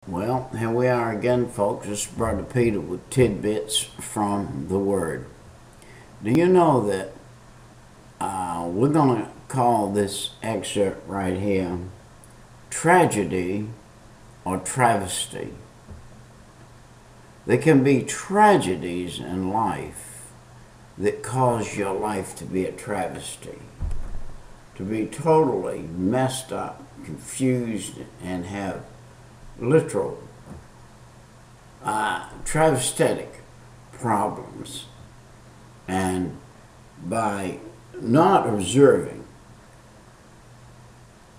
Well, here we are again, folks. This is Brother Peter with tidbits from the Word. Do you know that we're going to call this excerpt right here Tragedy or Travesty? There can be tragedies in life that cause your life to be a travesty, to be totally messed up, confused, and have literal travestic problems. And by not observing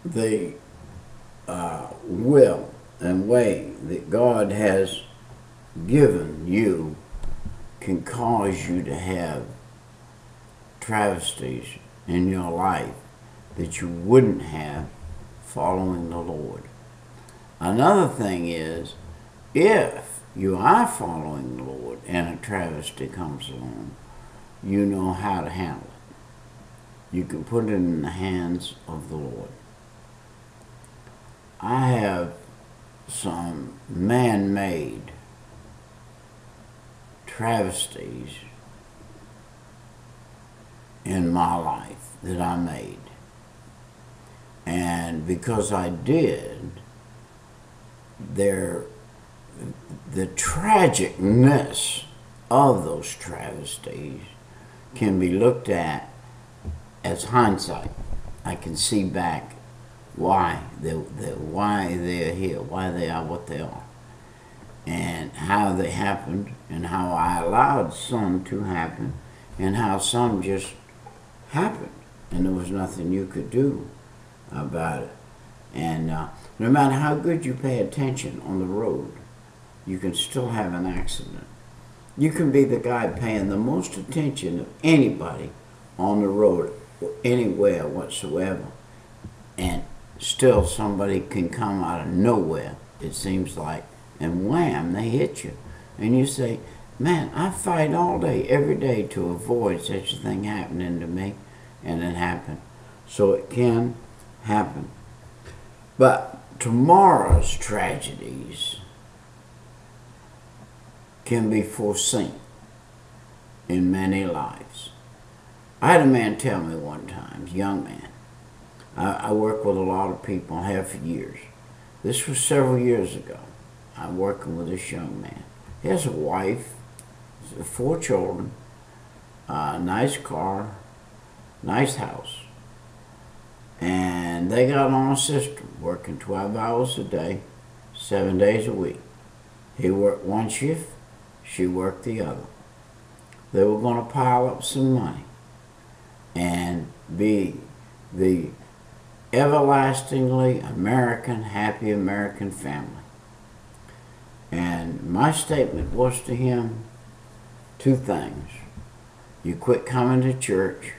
the will and way that God has given you can cause you to have travesties in your life that you wouldn't have following the Lord. Another thing is, if you are following the Lord and a travesty comes along, you know how to handle it. You can put it in the hands of the Lord. I have some man-made travesties in my life that I made. And because I did, the tragicness of those travesties can be looked at as hindsight. I can see back why they're here, why they are what they are, and how they happened, and how I allowed some to happen, and how some just happened, and there was nothing you could do about it. And no matter how good you pay attention on the road, you can still have an accident. You can be the guy paying the most attention of anybody on the road, anywhere whatsoever, and still somebody can come out of nowhere, it seems like, and wham, they hit you. And you say, man, I fight all day, every day to avoid such a thing happening to me, and it happened. So it can happen. But tomorrow's tragedies can be foreseen in many lives. I had a man tell me one time, a young man, I work with a lot of people, I have for years. This was several years ago. I'm working with this young man. He has a wife, 4 children, a nice car, nice house. And they got on a system, working 12 hours a day, 7 days a week. He worked one shift, she worked the other. They were going to pile up some money and be the everlastingly American, happy American family. And my statement was to him 2 things. You quit coming to church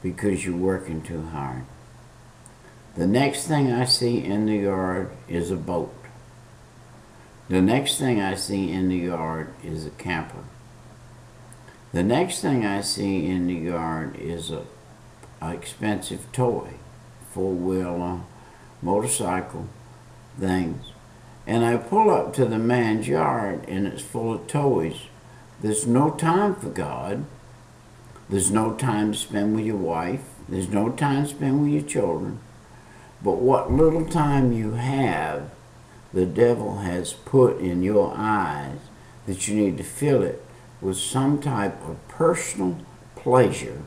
because you're working too hard. The next thing I see in the yard is a boat. The next thing I see in the yard is a camper. The next thing I see in the yard is an expensive toy, 4-wheeler, motorcycle, things. And I pull up to the man's yard and it's full of toys. There's no time for God. There's no time to spend with your wife. There's no time to spend with your children. But what little time you have, the devil has put in your eyes that you need to fill it with some type of personal pleasure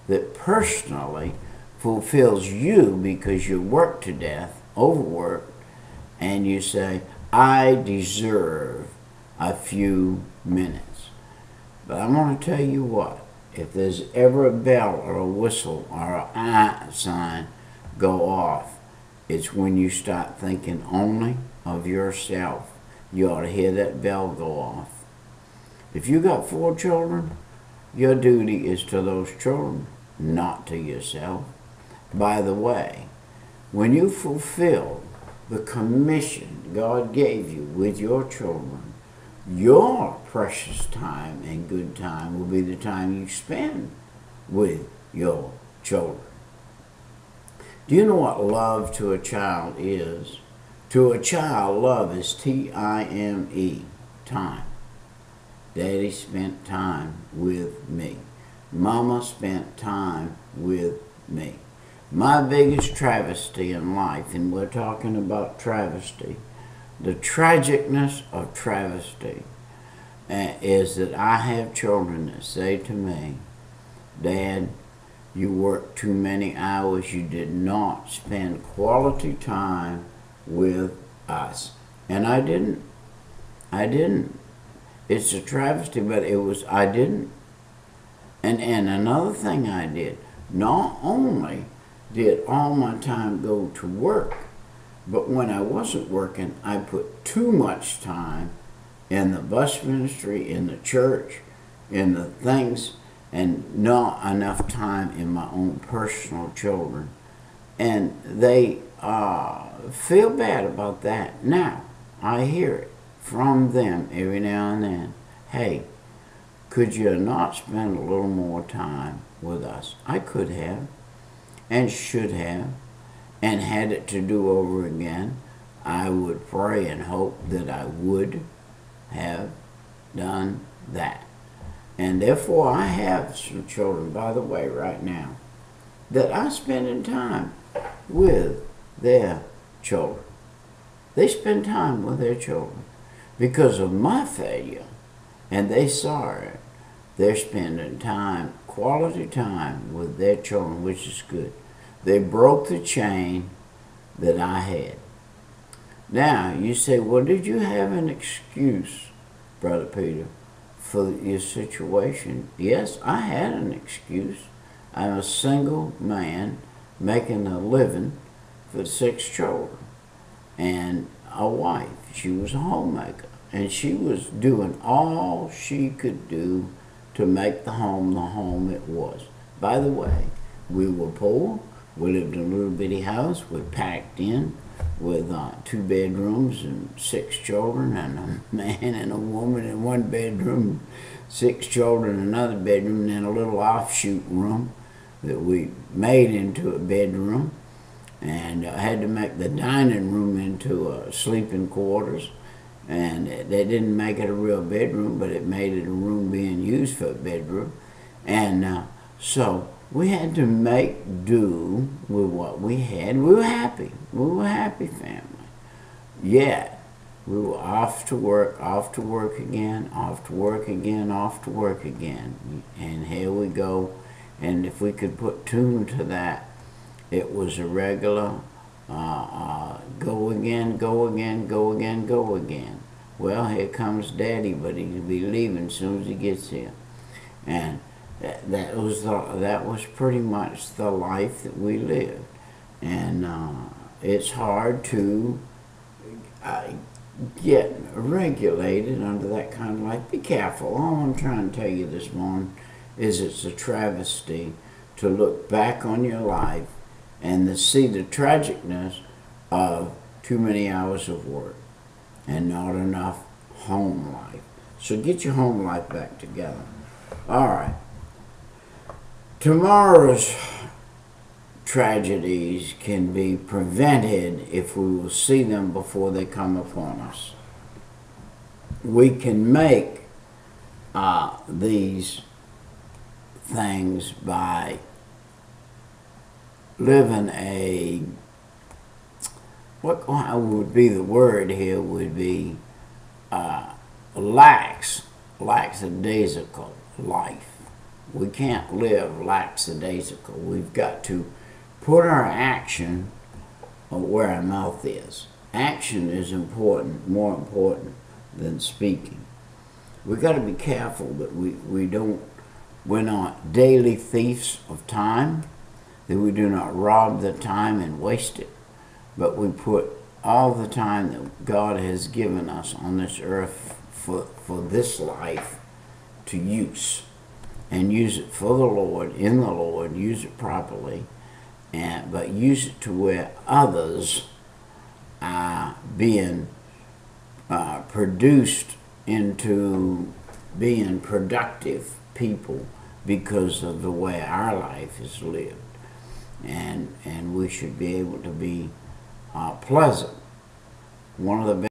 that personally fulfills you because you work to death, overworked, and you say, I deserve a few minutes. But I'm going to tell you what, if there's ever a bell or a whistle or a sign go off, it's when you start thinking only of yourself. You ought to hear that bell go off. If you got 4 children, your duty is to those children, not to yourself. By the way, when you fulfill the commission God gave you with your children, your precious time and good time will be the time you spend with your children. Do you know what love to a child is? To a child, love is T-I-M-E, time. Daddy spent time with me. Mama spent time with me. My biggest travesty in life, and we're talking about travesty, the tragicness of travesty, is that I have children that say to me, Dad, you worked too many hours. You did not spend quality time with us. And I didn't. It's a travesty, but I didn't. And another thing I did, not only did all my time go to work, but when I wasn't working, I put too much time in the bus ministry, in the church, in the things, and not enough time in my own personal children. And they feel bad about that. Now, I hear it from them every now and then. Hey, could you not spend a little more time with us? I could have, and should have, and had it to do over again, I would pray and hope that I would have done that. And therefore, I have some children, by the way, right now, that I spend in time with their children. They spend time with their children. Because of my failure, and they saw it, they're spending time, quality time with their children, which is good. They broke the chain that I had. Now, you say, well, did you have an excuse, Brother Peter, for your situation? Yes, I had an excuse. I'm a single man making a living for 6 children and a wife. She was a homemaker, and she was doing all she could do to make the home it was. By the way, we were poor. We lived in a little bitty house. We packed in with 2 bedrooms and 6 children, and a man and a woman in 1 bedroom, 6 children in another bedroom, and then a little offshoot room that we made into a bedroom. And I had to make the dining room into sleeping quarters. And they didn't make it a real bedroom, but it made it a room being used for a bedroom. And so we had to make do with what we had. We were happy. We were a happy family. Yet, we were off to work again, off to work again, off to work again. And here we go. And if we could put tune to that, it was a regular go again, go again, go again, go again. Well, here comes Daddy, but he'll be leaving as soon as he gets here. And that was pretty much the life that we lived. And it's hard to get regulated under that kind of life. Be careful. All I'm trying to tell you this morning is it's a travesty to look back on your life and to see the tragicness of too many hours of work and not enough home life. So get your home life back together. All right. Tomorrow's tragedies can be prevented if we will see them before they come upon us. We can make these things by living a, what would be the word here would be lackadaisical life. We can't live lackadaisical. We've got to put our action where our mouth is. Action is important, more important than speaking. We've got to be careful that we're not daily thieves of time, that we do not rob the time and waste it, but we put all the time that God has given us on this earth for this life to use, and use it for the Lord, in the Lord, use it properly, but use it to where others are being produced into being productive people because of the way our life is lived. And we should be able to be pleasant one of the